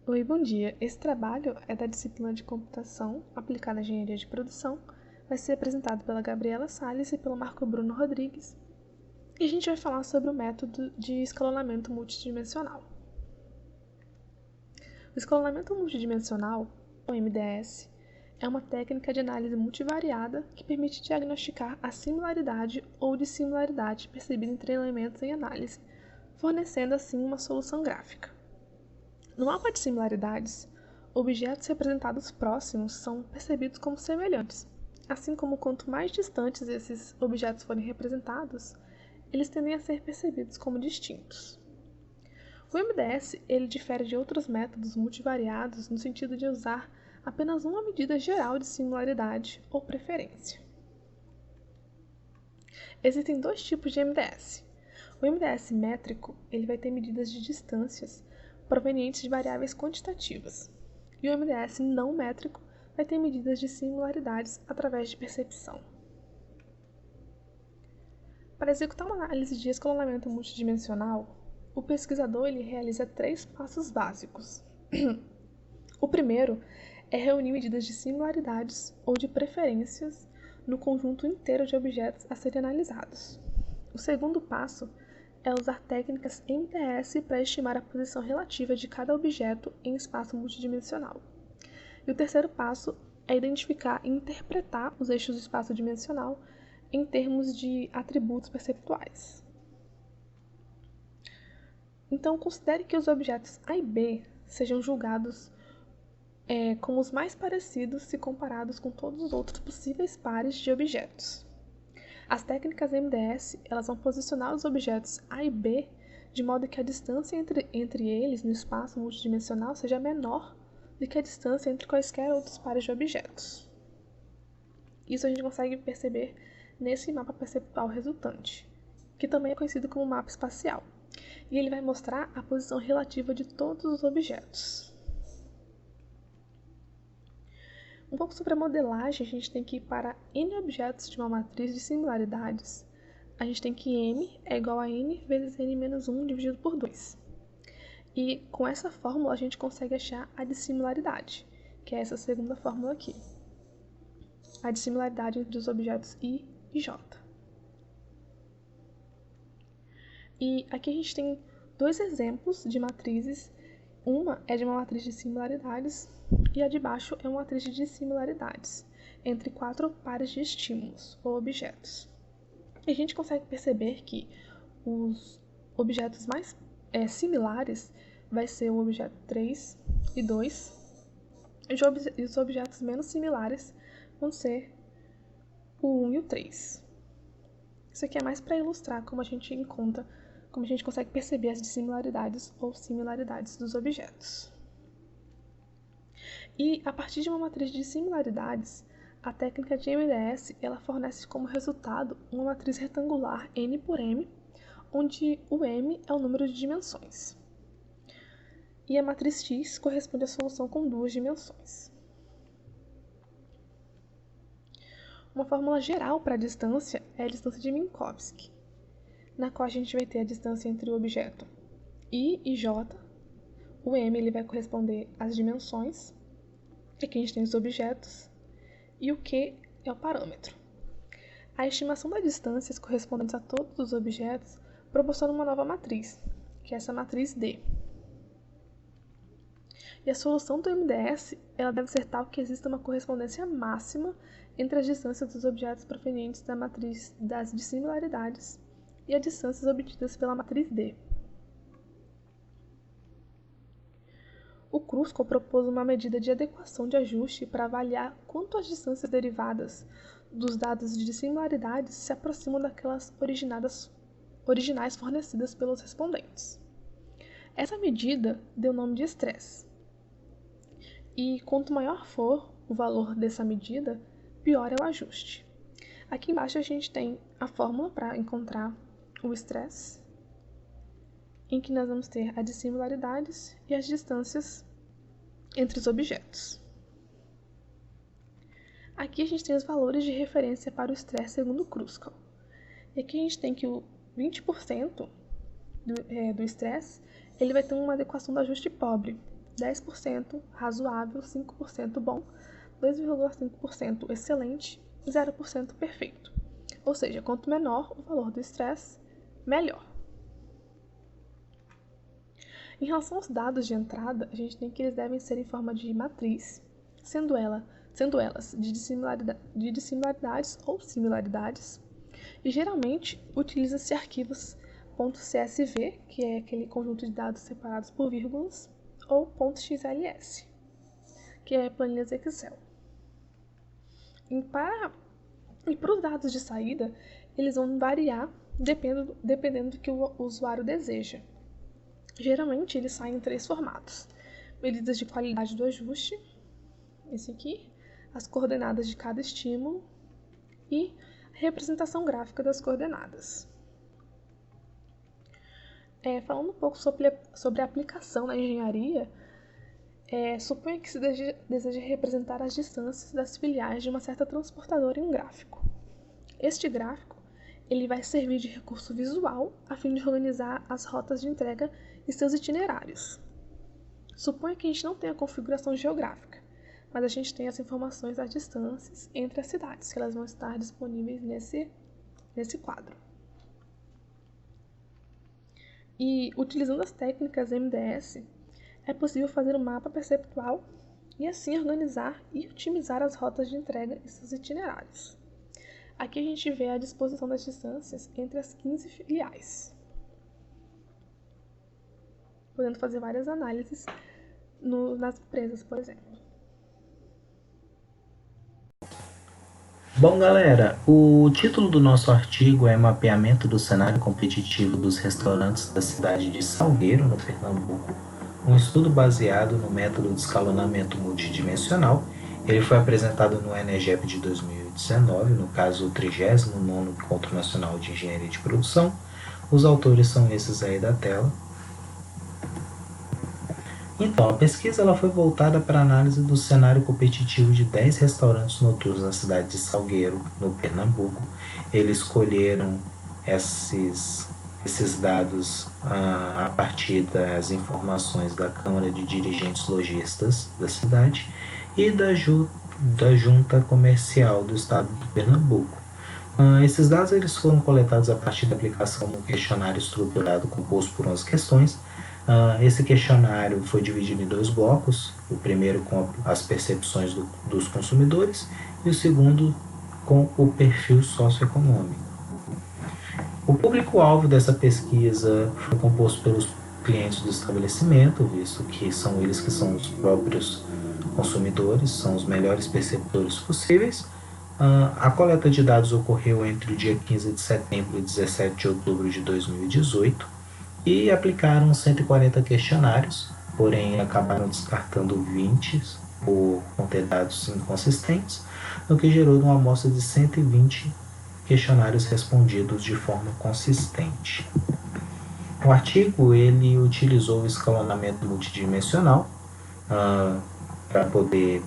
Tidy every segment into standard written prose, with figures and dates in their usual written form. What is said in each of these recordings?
Oi, bom dia. Esse trabalho é da disciplina de Computação aplicada à Engenharia de Produção. Vai ser apresentado pela Gabriela Salles e pelo Marco Bruno Rodrigues. E a gente vai falar sobre o método de escalonamento multidimensional. O escalonamento multidimensional, ou MDS, é uma técnica de análise multivariada que permite diagnosticar a similaridade ou dissimilaridade percebida entre elementos em análise, fornecendo assim uma solução gráfica. No mapa de similaridades, objetos representados próximos são percebidos como semelhantes, assim como quanto mais distantes esses objetos forem representados, eles tendem a ser percebidos como distintos. O MDS ele difere de outros métodos multivariados no sentido de usar apenas uma medida geral de similaridade ou preferência. Existem dois tipos de MDS. O MDS métrico ele vai ter medidas de distâncias provenientes de variáveis quantitativas, e o MDS não métrico vai ter medidas de similaridades através de percepção. Para executar uma análise de escalonamento multidimensional, o pesquisador ele realiza 3 passos básicos. O primeiro é reunir medidas de similaridades ou de preferências no conjunto inteiro de objetos a serem analisados. O segundo passo é usar técnicas MDS para estimar a posição relativa de cada objeto em espaço multidimensional. E o terceiro passo é identificar e interpretar os eixos do espaço dimensional em termos de atributos perceptuais. Então, considere que os objetos A e B sejam julgados como os mais parecidos se comparados com todos os outros possíveis pares de objetos. As técnicas MDS elas vão posicionar os objetos A e B de modo que a distância entre eles no espaço multidimensional seja menor do que a distância entre quaisquer outros pares de objetos. Isso a gente consegue perceber nesse mapa perceptual resultante, que também é conhecido como mapa espacial, e ele vai mostrar a posição relativa de todos os objetos. Um pouco sobre a modelagem, a gente tem que ir para n objetos de uma matriz de similaridades, a gente tem que m é igual a n vezes n menos 1 dividido por 2. E com essa fórmula a gente consegue achar a dissimilaridade, que é essa segunda fórmula aqui. A dissimilaridade entre os objetos I e J. E aqui a gente tem dois exemplos de matrizes. Uma é de uma matriz de similaridades e a de baixo é uma matriz de dissimilaridades entre 4 pares de estímulos ou objetos. E a gente consegue perceber que os objetos mais similares vai ser o objeto 3 e 2 e os objetos menos similares vão ser o 1 e o 3. Isso aqui é mais para ilustrar como a gente consegue perceber as dissimilaridades ou similaridades dos objetos. E a partir de uma matriz de similaridades, a técnica de MDS ela fornece como resultado uma matriz retangular n por m, onde o m é o número de dimensões. E a matriz X corresponde à solução com 2 dimensões. Uma fórmula geral para a distância é a distância de Minkowski, na qual a gente vai ter a distância entre o objeto I e J. O m ele vai corresponder às dimensões, aqui a gente tem os objetos, e o Q é o parâmetro. A estimação das distâncias correspondentes a todos os objetos proporciona uma nova matriz, que é essa matriz D. E a solução do MDS ela deve ser tal que exista uma correspondência máxima entre as distâncias dos objetos provenientes da matriz das dissimilaridades e as distâncias obtidas pela matriz D. O Kruskal propôs uma medida de adequação de ajuste para avaliar quanto as distâncias derivadas dos dados de dissimilaridades se aproximam daquelas originais fornecidas pelos respondentes. Essa medida deu nome de estresse. E quanto maior for o valor dessa medida, pior é o ajuste. Aqui embaixo a gente tem a fórmula para encontrar o estresse, em que nós vamos ter as dissimilaridades e as distâncias entre os objetos. Aqui a gente tem os valores de referência para o estresse segundo Kruskal. E aqui a gente tem que o 20% do estresse ele vai ter uma adequação do ajuste pobre, 10% razoável, 5% bom, 2,5% excelente e 0% perfeito. Ou seja, quanto menor o valor do estresse, melhor. Em relação aos dados de entrada, a gente tem que eles devem ser em forma de matriz, sendo elas de dissimilaridades ou similaridades, e geralmente utiliza-se arquivos .csv, que é aquele conjunto de dados separados por vírgulas, ou .xls, que é planilhas Excel. E para os dados de saída, eles vão variar dependendo do que o usuário deseja. Geralmente, eles saem em 3 formatos: medidas de qualidade do ajuste, esse aqui, as coordenadas de cada estímulo e a representação gráfica das coordenadas. Falando um pouco sobre a aplicação na engenharia, suponha que se deseja representar as distâncias das filiais de uma certa transportadora em um gráfico. Este gráfico ele vai servir de recurso visual a fim de organizar as rotas de entrega e seus itinerários. Suponha que a gente não tenha configuração geográfica, mas a gente tem as informações das distâncias entre as cidades, que elas vão estar disponíveis nesse quadro. E, utilizando as técnicas MDS, é possível fazer um mapa perceptual e assim organizar e otimizar as rotas de entrega e seus itinerários. Aqui a gente vê a disposição das distâncias entre as 15 filiais, podendo fazer várias análises nas empresas, por exemplo. Bom, galera, o título do nosso artigo é Mapeamento do cenário competitivo dos restaurantes da cidade de Salgueiro, no Pernambuco, um estudo baseado no método de escalonamento multidimensional. Ele foi apresentado no ENEGEP de 2019, no caso o 39º Encontro Nacional de Engenharia de Produção. Os autores são esses aí da tela. Então, a pesquisa ela foi voltada para a análise do cenário competitivo de 10 restaurantes noturnos na cidade de Salgueiro, no Pernambuco. Eles escolheram esses dados a partir das informações da Câmara de Dirigentes Lojistas da cidade e da Junta Comercial do Estado de Pernambuco. Esses dados eles foram coletados a partir da aplicação de um questionário estruturado composto por 11 questões. Esse questionário foi dividido em 2 blocos, o primeiro com as percepções dos consumidores e o segundo com o perfil socioeconômico. O público-alvo dessa pesquisa foi composto pelos clientes do estabelecimento, visto que são eles que são os próprios consumidores, são os melhores perceptores possíveis. A coleta de dados ocorreu entre o dia 15 de setembro e 17 de outubro de 2018 e aplicaram 140 questionários, porém acabaram descartando 20 por conter dados inconsistentes, o que gerou uma amostra de 120 questionários respondidos de forma consistente. O artigo ele utilizou o escalonamento multidimensional para poder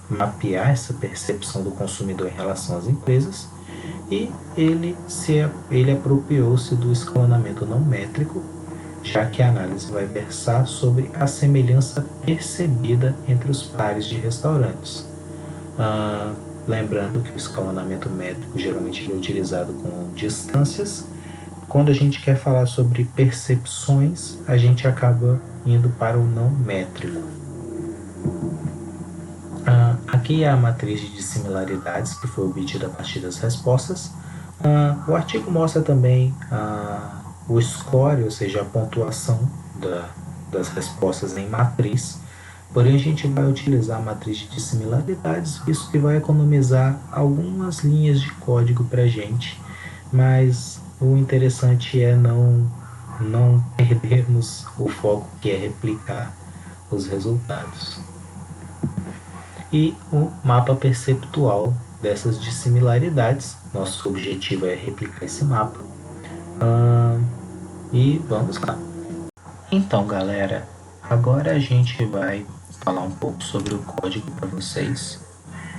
mapear essa percepção do consumidor em relação às empresas, e ele apropriou-se do escalonamento não métrico, já que a análise vai versar sobre a semelhança percebida entre os pares de restaurantes. Lembrando que o escalonamento métrico geralmente é utilizado com distâncias. Quando a gente quer falar sobre percepções, a gente acaba indo para o não métrico. Aqui é a matriz de similaridades que foi obtida a partir das respostas. O artigo mostra também o score, ou seja, a pontuação das respostas em matriz. Porém, a gente vai utilizar a matriz de similaridades, isso que vai economizar algumas linhas de código para a gente, mas o interessante é não perdermos o foco, que é replicar os resultados. E o mapa perceptual dessas dissimilaridades, nosso objetivo é replicar esse mapa. E vamos lá. Então, galera, agora a gente vai falar um pouco sobre o código para vocês.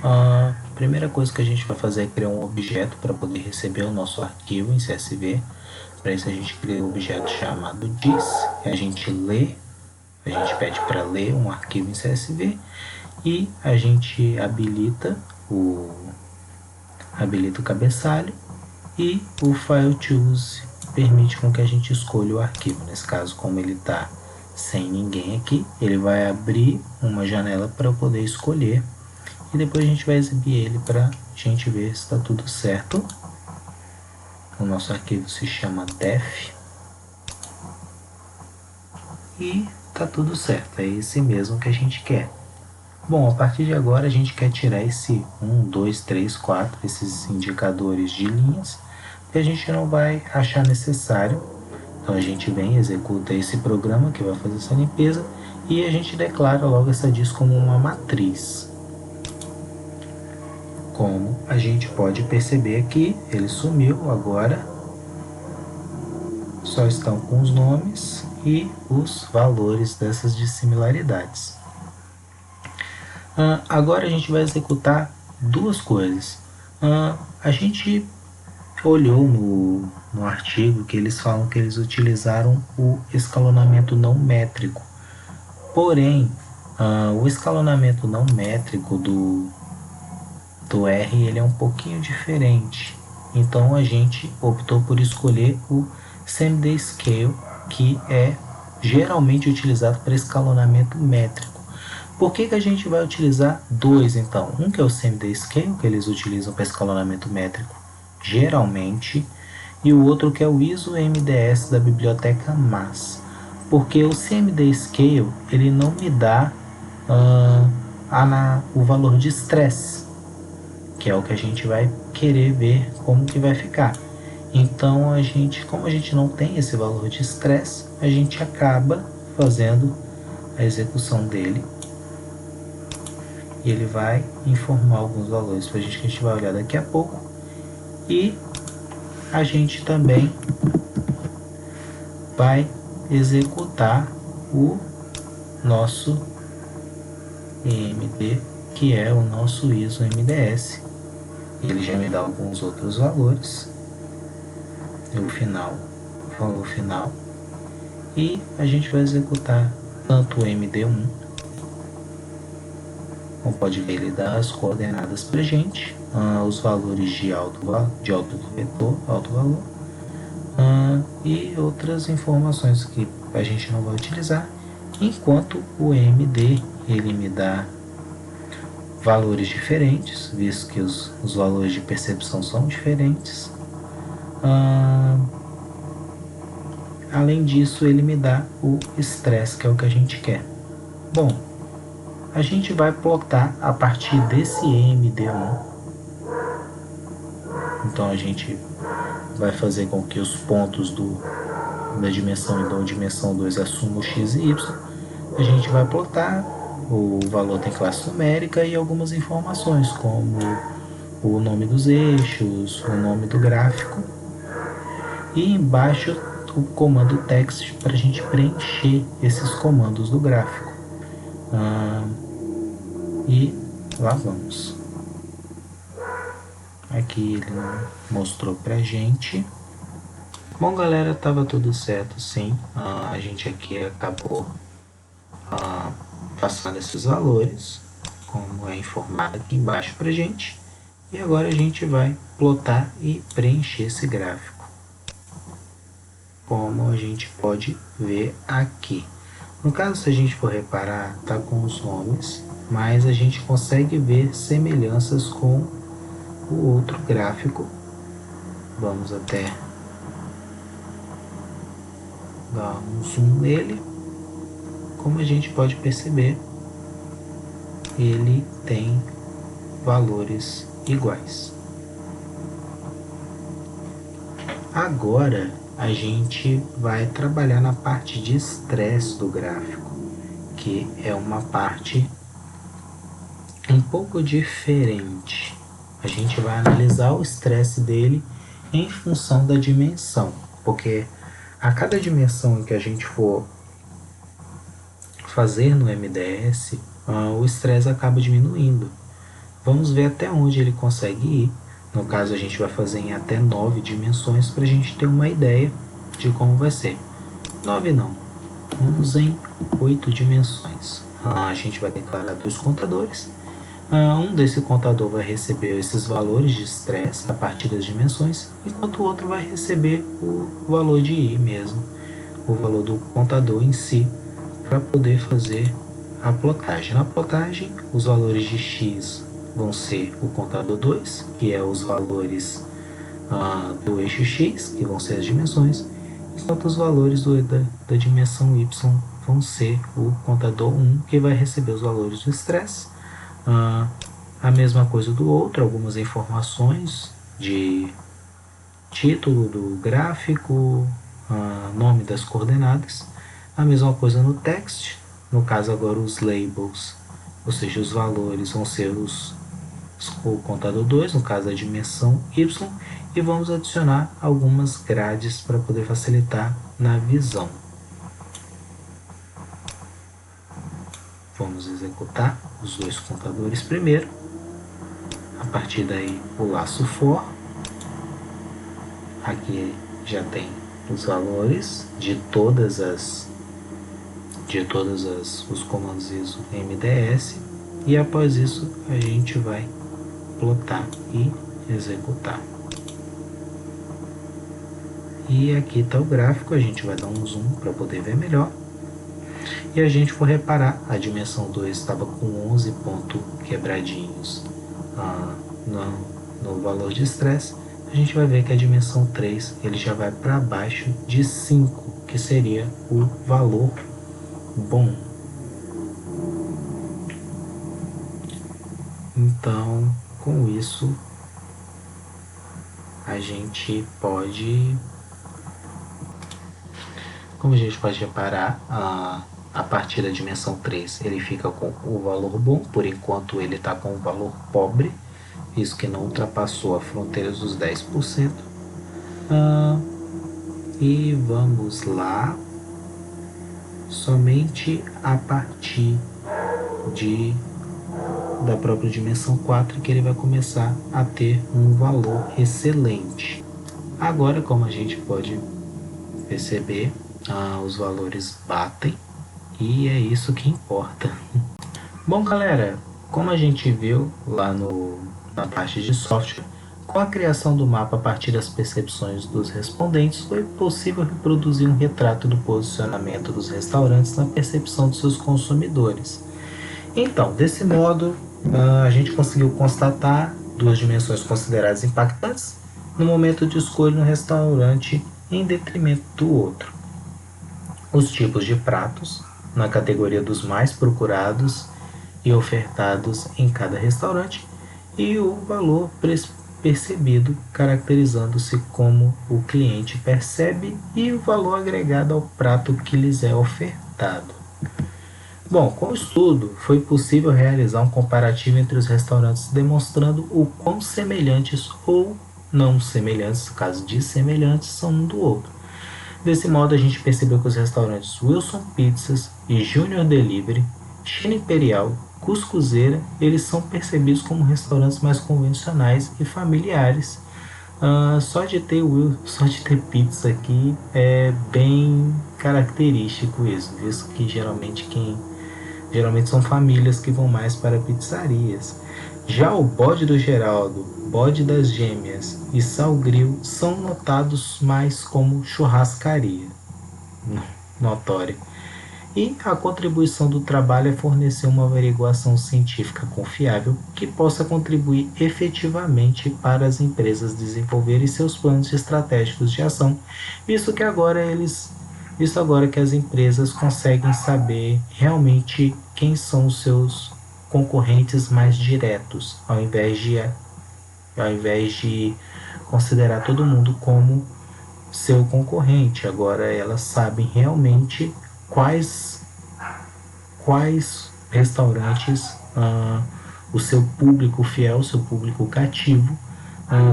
A primeira coisa que a gente vai fazer é criar um objeto para poder receber o nosso arquivo em CSV. Para isso a gente cria um objeto chamado dis, que a gente lê A gente pede para ler um arquivo em CSV e a gente habilita o cabeçalho e o File Choose permite com que a gente escolha o arquivo. Nesse caso, como ele está sem ninguém aqui, ele vai abrir uma janela para eu poder escolher e depois a gente vai exibir ele para a gente ver se está tudo certo. O nosso arquivo se chama def e está tudo certo, é esse mesmo que a gente quer. Bom, a partir de agora a gente quer tirar esse 1, 2, 3, 4, esses indicadores de linhas, que a gente não vai achar necessário. Então a gente vem, executa esse programa que vai fazer essa limpeza e a gente declara logo essa disk como uma matriz. Como a gente pode perceber aqui, ele sumiu agora, só estão com os nomes e os valores dessas dissimilaridades. Agora a gente vai executar duas coisas. A gente olhou no artigo que eles falam que eles utilizaram o escalonamento não métrico. Porém, o escalonamento não métrico do R ele é um pouquinho diferente. Então a gente optou por escolher o Same-Day Scale, que é geralmente utilizado para escalonamento métrico. Por que a gente vai utilizar dois então? Um que é o Same-Day Scale, que eles utilizam para escalonamento métrico geralmente, e o outro que é o ISO MDS da biblioteca MAS. Porque o Same-Day Scale ele não me dá o valor de estresse, que é o que a gente vai querer ver como que vai ficar. Então como a gente não tem esse valor de estresse, a gente acaba fazendo a execução dele e ele vai informar alguns valores para a gente que a gente vai olhar daqui a pouco. E a gente também vai executar o nosso EMD, que é o nosso ISO MDS. Ele já me dá alguns outros valores. O valor final. E a gente vai executar tanto o MD1, como pode ver, ele dá as coordenadas para a gente, os valores de alto vetor, alto valor, e outras informações que a gente não vai utilizar, enquanto o MD ele me dá valores diferentes, visto que os valores de percepção são diferentes. Além disso, ele me dá o estresse, que é o que a gente quer. Bom, a gente vai plotar a partir desse MD1. Então a gente vai fazer com que os pontos da dimensão 1 e da dimensão 2 assumam x e y. A gente vai plotar, o valor tem classe numérica e algumas informações, como o nome dos eixos, o nome do gráfico. E embaixo o comando text para a gente preencher esses comandos do gráfico. E lá vamos. Aqui ele mostrou pra gente. Bom, galera, tava tudo certo, sim. A gente aqui acabou passando esses valores, como é informado aqui embaixo pra gente. E agora a gente vai plotar e preencher esse gráfico, como a gente pode ver aqui. No caso, se a gente for reparar, tá com os nomes, mas a gente consegue ver semelhanças com o outro gráfico. Vamos até dar um zoom nele. Como a gente pode perceber, ele tem valores iguais. Agora a gente vai trabalhar na parte de estresse do gráfico, que é uma parte um pouco diferente. A gente vai analisar o estresse dele em função da dimensão, porque a cada dimensão que a gente for fazer no MDS, o estresse acaba diminuindo. Vamos ver até onde ele consegue ir. No caso, a gente vai fazer em até 9 dimensões para a gente ter uma ideia de como vai ser. 9 não, Vamos em 8 dimensões. A gente vai declarar 2 contadores. Um desse contador vai receber esses valores de estresse a partir das dimensões, enquanto o outro vai receber o valor de I mesmo, o valor do contador em si, para poder fazer a plotagem. Na plotagem, os valores de X vão ser o contador 2, que é os valores do eixo X, que vão ser as dimensões, enquanto os valores da dimensão Y vão ser o contador 1, que vai receber os valores do estresse. A mesma coisa do outro, algumas informações de título do gráfico, nome das coordenadas. A mesma coisa no text, no caso agora os labels, ou seja, os valores vão ser o contador 2, no caso a dimensão Y, e vamos adicionar algumas grades para poder facilitar na visão. Vamos executar os 2 contadores primeiro. A partir daí o laço for. Aqui já tem os valores de todos os comandos ISO MDS, e após isso a gente vai plotar e executar. E aqui está o gráfico, a gente vai dar um zoom para poder ver melhor. E a gente for reparar, a dimensão 2 estava com 11 pontos quebradinhos no valor de estresse. A gente vai ver que a dimensão 3 ele já vai para baixo de 5, que seria o valor bom. Então, com isso, como a gente pode reparar, a partir da dimensão 3 ele fica com o valor bom, por enquanto ele está com o valor pobre, isso que não ultrapassou a fronteira dos 10%. E vamos lá, somente a partir da própria dimensão 4 que ele vai começar a ter um valor excelente. Agora, como a gente pode perceber, os valores batem e é isso que importa. Bom, galera, como a gente viu lá na parte de software, com a criação do mapa a partir das percepções dos respondentes, foi possível reproduzir um retrato do posicionamento dos restaurantes na percepção dos seus consumidores. Então, desse modo, a gente conseguiu constatar 2 dimensões consideradas impactantes no momento de escolha no restaurante em detrimento do outro. Os tipos de pratos, na categoria dos mais procurados e ofertados em cada restaurante, e o valor percebido, caracterizando-se como o cliente percebe, e o valor agregado ao prato que lhes é ofertado. Bom, com o estudo, foi possível realizar um comparativo entre os restaurantes, demonstrando o quão semelhantes ou não semelhantes, no caso dissemelhantes, são um do outro. Desse modo, a gente percebeu que os restaurantes Wilson Pizzas e Junior Delivery, China Imperial, Cuscuzeira, eles são percebidos como restaurantes mais convencionais e familiares. Só de ter pizza aqui é bem característico isso, visto que geralmente são famílias que vão mais para pizzarias. Já o bode do Geraldo, bode das Gêmeas e Salgril são notados mais como churrascaria. Notório. E a contribuição do trabalho é fornecer uma averiguação científica confiável que possa contribuir efetivamente para as empresas desenvolverem seus planos estratégicos de ação, visto agora que as empresas conseguem saber realmente quem são os seus concorrentes mais diretos, ao invés de considerar todo mundo como seu concorrente. Agora elas sabem realmente quais restaurantes o seu público fiel, o seu público cativo,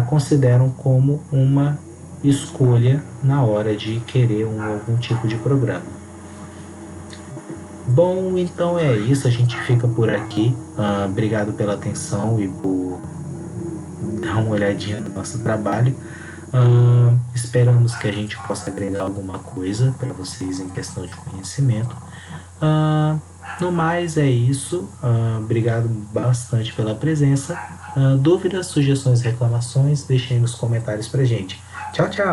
consideram como uma escolha na hora de querer algum tipo de programa. Bom, então é isso, a gente fica por aqui. Obrigado pela atenção e por dar uma olhadinha no nosso trabalho. Esperamos que a gente possa agregar alguma coisa para vocês em questão de conhecimento. No mais, é isso. Obrigado bastante pela presença. Dúvidas, sugestões, reclamações, deixem nos comentários pra gente. Tchau, tchau!